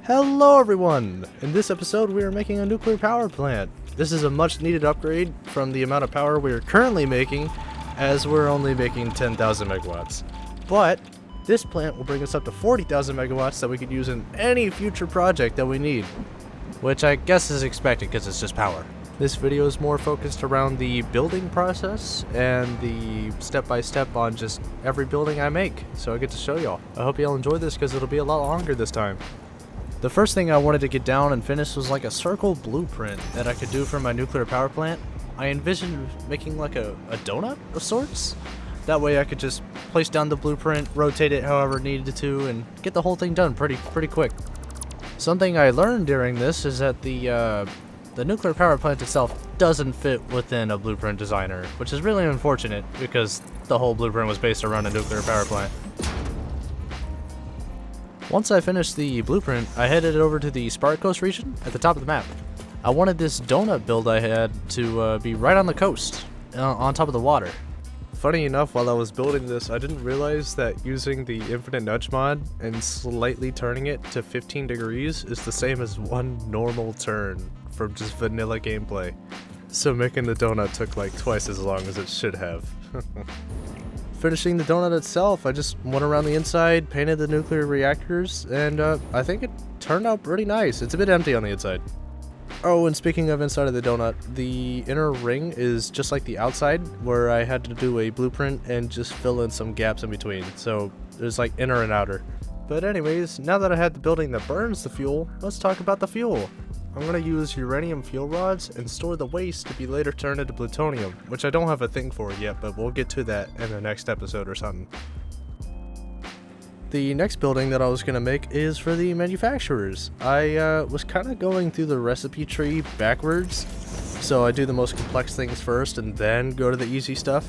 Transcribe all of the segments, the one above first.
Hello everyone! In this episode we are making a nuclear power plant. This is a much needed upgrade from the amount of power we are currently making, as we're only making 10,000 megawatts. But this plant will bring us up to 40,000 megawatts that we could use in any future project that we need. Which I guess is expected because it's just power. This video is more focused around the building process and the step-by-step on just every building I make, so I get to show y'all. I hope y'all enjoy this because it'll be a lot longer this time. The first thing I wanted to get down and finish was like a circle blueprint that I could do for my nuclear power plant. I envisioned making like a donut of sorts. That way I could just place down the blueprint, rotate it however needed to, and get the whole thing done pretty quick. Something I learned during this is that the nuclear power plant itself doesn't fit within a blueprint designer, which is really unfortunate because the whole blueprint was based around a nuclear power plant. Once I finished the blueprint, I headed over to the Spark Coast region at the top of the map. I wanted this donut build I had to be right on the coast, on top of the water. Funny enough, while I was building this, I didn't realize that using the infinite nudge mod and slightly turning it to 15 degrees is the same as one normal turn from just vanilla gameplay. So making the donut took like twice as long as it should have. Finishing the donut itself, I just went around the inside, painted the nuclear reactors, and I think it turned out pretty nice. It's a bit empty on the inside. Oh, and speaking of inside of the donut, the inner ring is just like the outside, where I had to do a blueprint and just fill in some gaps in between. So there's like inner and outer. But anyways, now that I had the building that burns the fuel, let's talk about the fuel. I'm going to use uranium fuel rods and store the waste to be later turned into plutonium, which I don't have a thing for yet, but we'll get to that in the next episode or something. The next building that I was going to make is for the manufacturers. I was kind of going through the recipe tree backwards, so I do the most complex things first and then go to the easy stuff.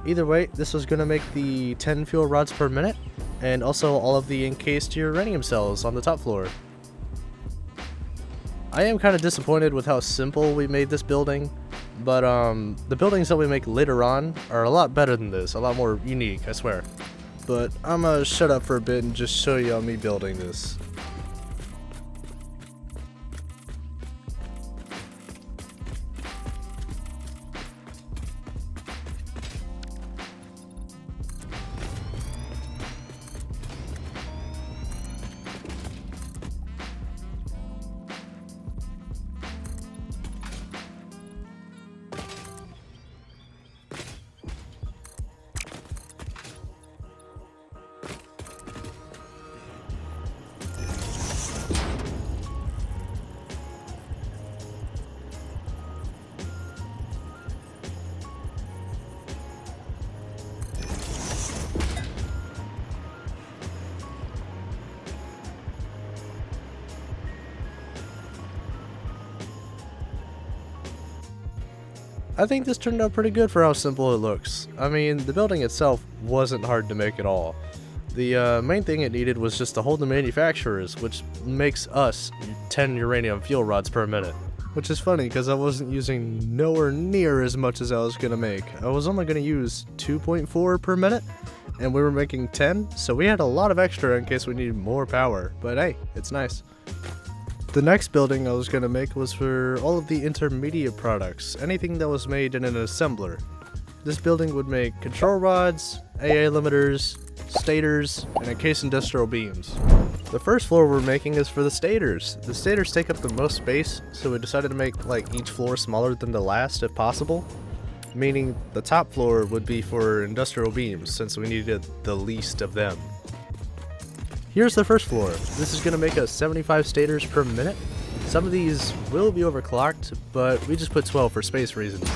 Either way, this was going to make the 10 fuel rods per minute, and also all of the encased uranium cells on the top floor. I am kind of disappointed with how simple we made this building, but the buildings that we make later on are a lot better than this, a lot more unique, I swear. But I'm gonna shut up for a bit and just show y'all me building this. I think this turned out pretty good for how simple it looks. I mean, the building itself wasn't hard to make at all. The main thing it needed was just to hold the manufacturers, which makes us 10 uranium fuel rods per minute. Which is funny because I wasn't using nowhere near as much as I was going to make. I was only going to use 2.4 per minute, and we were making 10, so we had a lot of extra in case we needed more power. But hey, it's nice. The next building I was going to make was for all of the intermediate products, anything that was made in an assembler. This building would make control rods, AA limiters, stators, and encased industrial beams. The first floor we're making is for the stators. The stators take up the most space, so we decided to make like each floor smaller than the last if possible. Meaning the top floor would be for industrial beams since we needed the least of them. Here's the first floor. This is going to make us 75 stators per minute. Some of these will be overclocked, but we just put 12 for space reasons.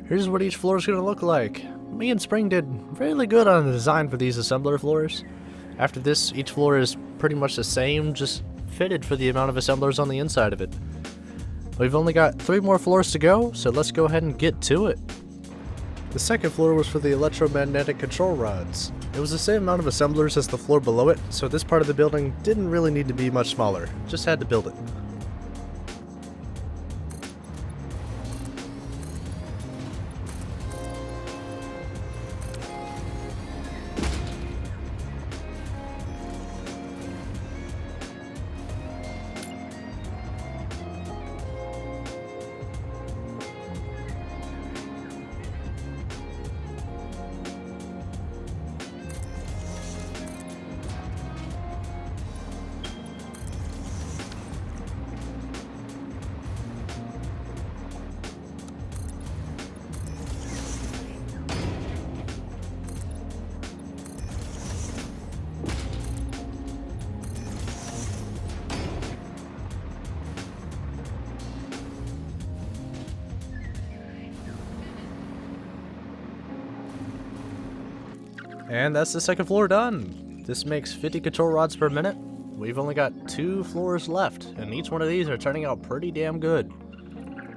Here's what each floor is going to look like. Me and Spring did really good on the design for these assembler floors. After this, each floor is pretty much the same, just fitted for the amount of assemblers on the inside of it. We've only got 3 more floors to go, so let's go ahead and get to it. The second floor was for the electromagnetic control rods. It was the same amount of assemblers as the floor below it, so this part of the building didn't really need to be much smaller, just had to build it. And that's the second floor done. This makes 50 control rods per minute. We've only got 2 floors left, and each one of these are turning out pretty damn good.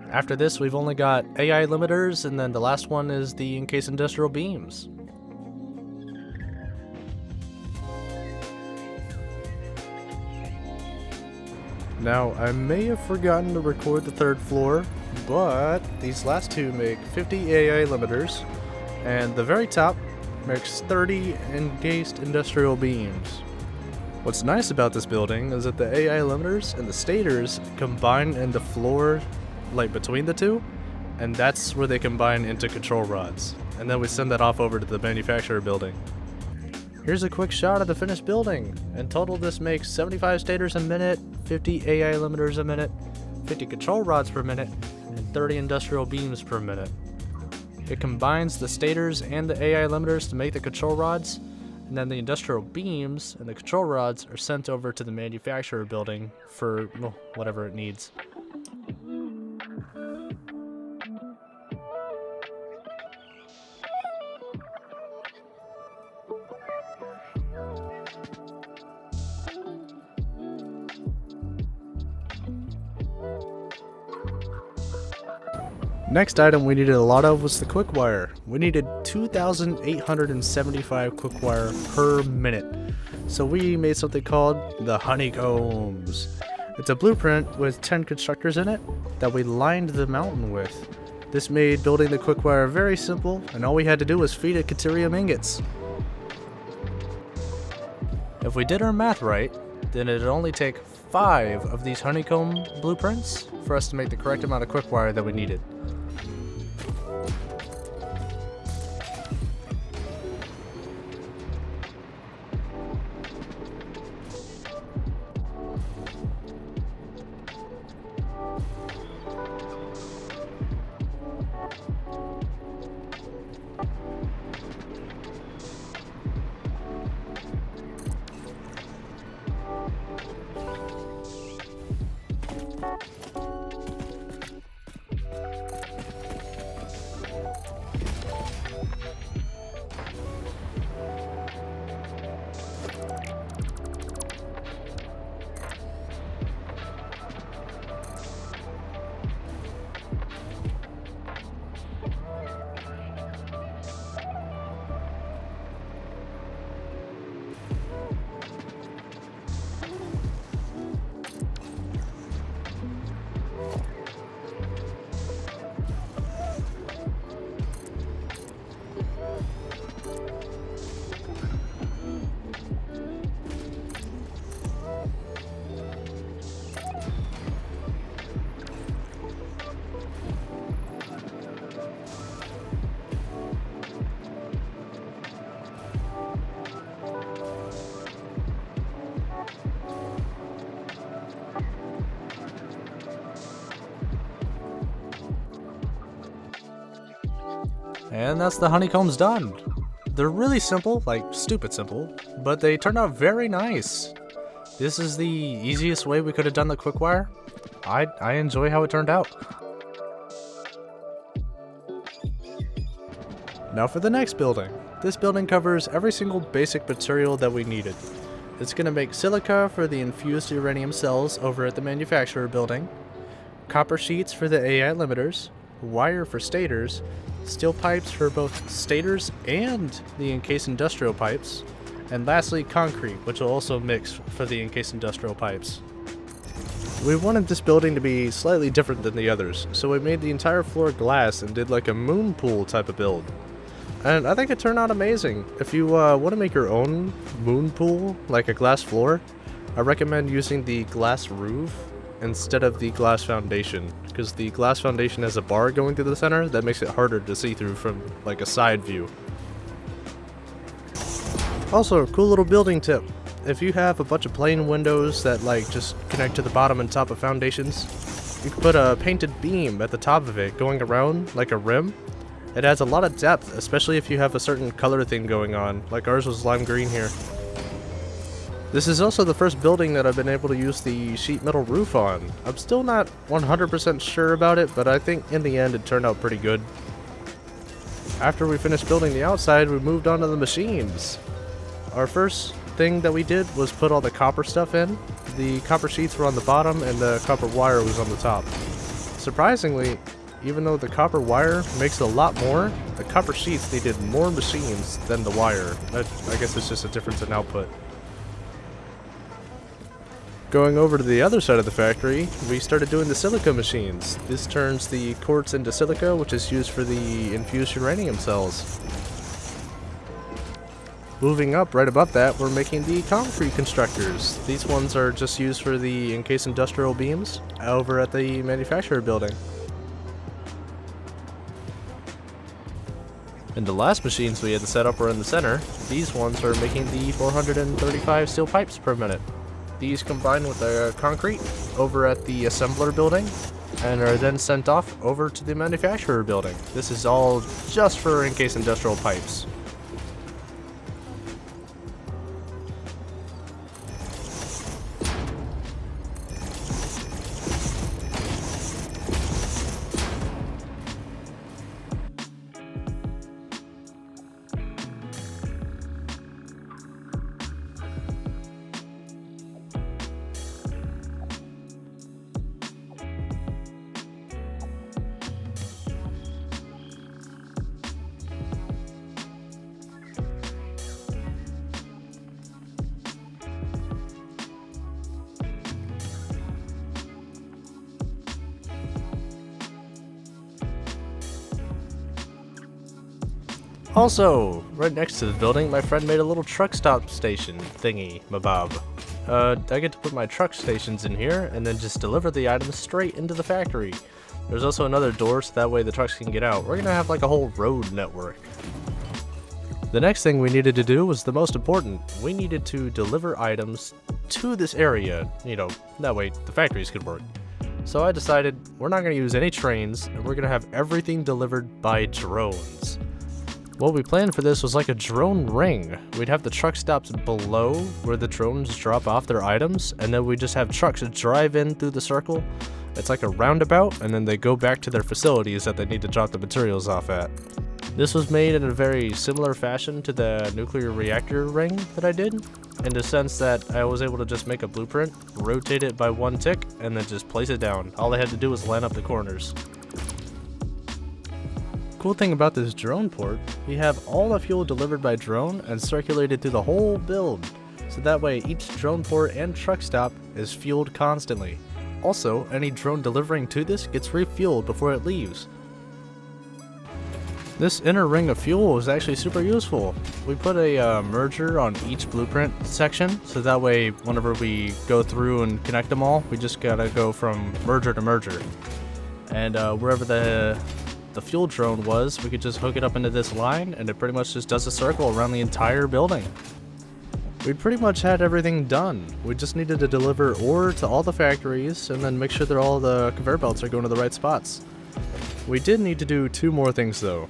After this, we've only got AI limiters, and then the last one is the encased industrial beams. Now, I may have forgotten to record the third floor, but these last 2 make 50 AI limiters, and the very top makes 30 encased industrial beams. What's nice about this building is that the AI limiters and the stators combine in the floor, like between the 2, and that's where they combine into control rods. And then we send that off over to the manufacturer building. Here's a quick shot of the finished building. In total, this makes 75 stators a minute, 50 AI limiters a minute, 50 control rods per minute, and 30 industrial beams per minute. It combines the stators and the AI limiters to make the control rods, and then the industrial beams and the control rods are sent over to the manufacturer building for, well, whatever it needs. Next item we needed a lot of was the Quickwire. We needed 2,875 Quickwire per minute. So we made something called the honeycombs. It's a blueprint with 10 constructors in it that we lined the mountain with. This made building the Quickwire very simple, and all we had to do was feed it Caterium ingots. If we did our math right, then it'd only take 5 of these honeycomb blueprints for us to make the correct amount of Quickwire that we needed. And that's the honeycombs done. They're really simple, like stupid simple, but they turned out very nice. This is the easiest way we could have done the Quickwire. I enjoy how it turned out. Now for the next building. This building covers every single basic material that we needed. It's going to make silica for the infused uranium cells over at the manufacturer building, copper sheets for the AI limiters, wire for stators, steel pipes for both stators and the encased industrial pipes, and lastly concrete, which will also mix for the encased industrial pipes. We wanted this building to be slightly different than the others, so we made the entire floor glass and did like a moon pool type of build. And I think it turned out amazing. If you want to make your own moon pool, like a glass floor, I recommend using the glass roof instead of the glass foundation, because the glass foundation has a bar going through the center that makes it harder to see through from like a side view. Also, cool little building tip. If you have a bunch of plain windows that like just connect to the bottom and top of foundations, you can put a painted beam at the top of it going around like a rim. It adds a lot of depth, especially if you have a certain color thing going on, like ours was lime green here. This is also the first building that I've been able to use the sheet metal roof on. I'm still not 100% sure about it, but I think in the end it turned out pretty good. After we finished building the outside, we moved on to the machines. Our first thing that we did was put all the copper stuff in. The copper sheets were on the bottom and the copper wire was on the top. Surprisingly, even though the copper wire makes a lot more, the copper sheets needed more machines than the wire. I guess it's just a difference in output. Going over to the other side of the factory, we started doing the silica machines. This turns the quartz into silica, which is used for the infused uranium cells. Moving up, right above that, we're making the concrete constructors. These ones are just used for the encased industrial beams over at the manufacturer building. And the last machines we had to set up were in the center. These ones are making the 435 steel pipes per minute. These combine with the concrete over at the assembler building and are then sent off over to the manufacturer building. This is all just for encased industrial pipes. Also, right next to the building, my friend made a little truck stop station thingy, mabob. I get to put my truck stations in here and then just deliver the items straight into the factory. There's also another door so that way the trucks can get out. We're gonna have like a whole road network. The next thing we needed to do was the most important. We needed to deliver items to this area, that way the factories could work. So I decided we're not gonna use any trains and we're gonna have everything delivered by drones. What we planned for this was like a drone ring. We'd have the truck stops below where the drones drop off their items, and then we just have trucks drive in through the circle. It's like a roundabout, and then they go back to their facilities that they need to drop the materials off at. This was made in a very similar fashion to the nuclear reactor ring that I did, in the sense that I was able to just make a blueprint, rotate it by one tick, and then just place it down. All I had to do was line up the corners. Cool thing about this drone port, you have all the fuel delivered by drone and circulated through the whole build, so that way each drone port and truck stop is fueled constantly. Also, any drone delivering to this gets refueled before it leaves. This inner ring of fuel is actually super useful. We put a merger on each blueprint section, so that way whenever we go through and connect them all, we just gotta go from merger to merger. And wherever the fuel drone was, we could just hook it up into this line and it pretty much just does a circle around the entire building. We pretty much had everything done. We just needed to deliver ore to all the factories and then make sure that all the conveyor belts are going to the right spots. We did need to do two more things though.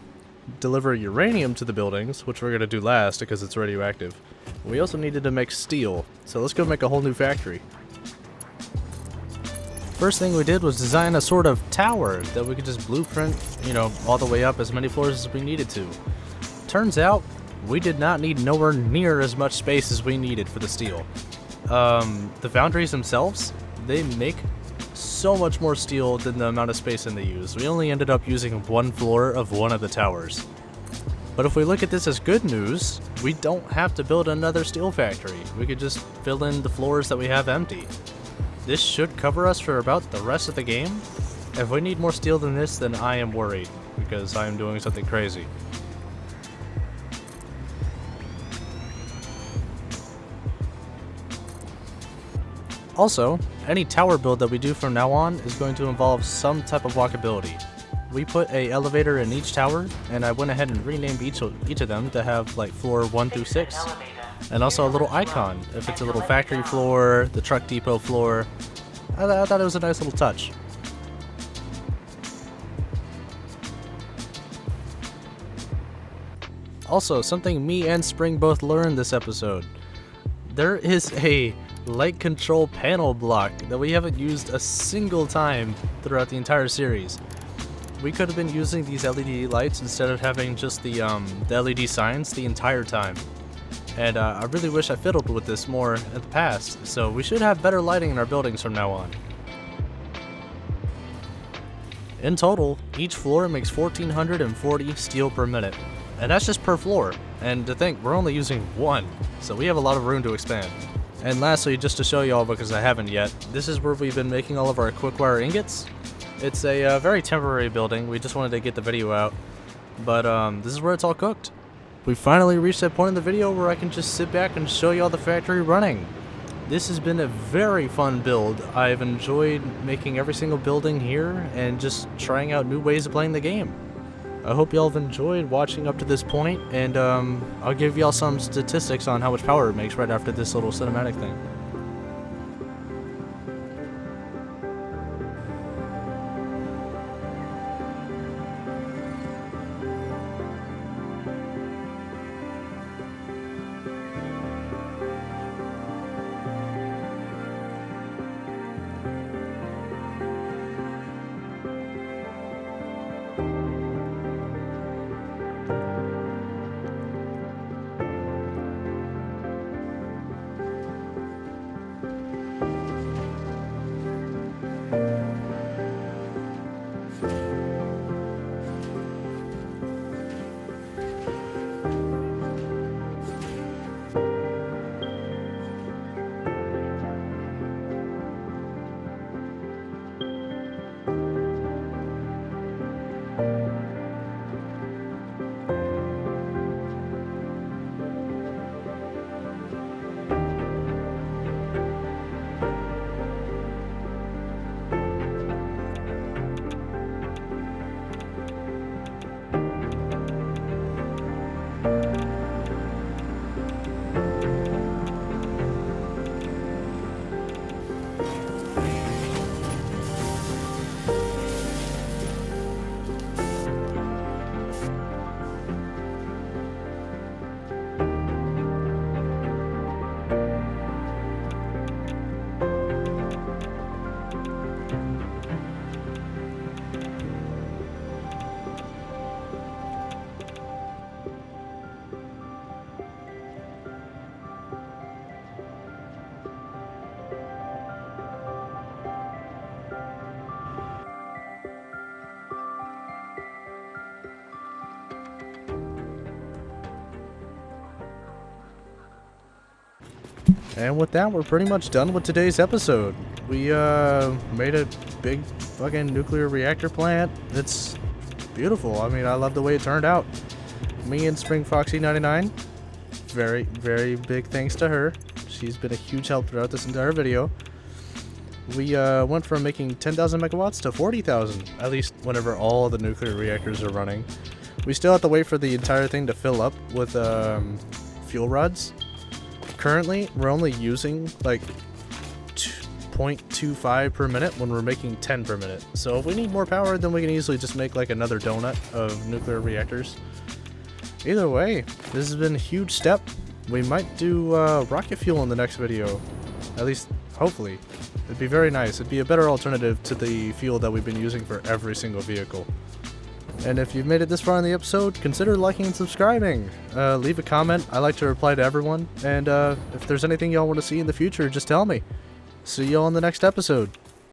Deliver uranium to the buildings, which we're going to do last because it's radioactive. We also needed to make steel, so let's go make a whole new factory. First thing we did was design a sort of tower that we could just blueprint, all the way up as many floors as we needed to. turns out we did not need nowhere near as much space as we needed for the steel. The foundries themselves, they make so much more steel than the amount of space that they use. We only ended up using one floor of one of the towers. But if we look at this as good news, we don't have to build another steel factory. We could just fill in the floors that we have empty. This should cover us for about the rest of the game. If we need more steel than this, then I am worried, because I am doing something crazy. Also, any tower build that we do from now on is going to involve some type of walkability. We put an elevator in each tower, and I went ahead and renamed each of them to have like floor 1 through 6. And also a little icon, if it's a little factory floor, the truck depot floor. I thought it was a nice little touch. Also, something me and Spring both learned this episode. There is a light control panel block that we haven't used a single time throughout the entire series. We could have been using these LED lights instead of having just the LED signs the entire time. And I really wish I fiddled with this more in the past, so we should have better lighting in our buildings from now on. In total, each floor makes 1,440 steel per minute, and that's just per floor. And to think, we're only using one, so we have a lot of room to expand. And lastly, just to show y'all, because I haven't yet, this is where we've been making all of our Quickwire ingots. It's a very temporary building, we just wanted to get the video out, but this is where it's all cooked. We finally reached that point in the video where I can just sit back and show y'all the factory running. This has been a very fun build. I've enjoyed making every single building here and just trying out new ways of playing the game. I hope y'all have enjoyed watching up to this point, and I'll give y'all some statistics on how much power it makes right after this little cinematic thing. And with that, we're pretty much done with today's episode. We made a big fucking nuclear reactor plant. It's beautiful. I mean, I love the way it turned out. Me and Spring Foxy 99, very, very big thanks to her. She's been a huge help throughout this entire video. We went from making 10,000 megawatts to 40,000, at least whenever all the nuclear reactors are running. We still have to wait for the entire thing to fill up with fuel rods. Currently, we're only using like 0.25 per minute when we're making 10 per minute. So if we need more power, then we can easily just make like another donut of nuclear reactors. Either way, this has been a huge step. We might do rocket fuel in the next video. At least, hopefully. It'd be very nice. It'd be a better alternative to the fuel that we've been using for every single vehicle. And if you've made it this far in the episode, consider liking and subscribing. Leave a comment. I like to reply to everyone. And if there's anything y'all want to see in the future, just tell me. See y'all in the next episode.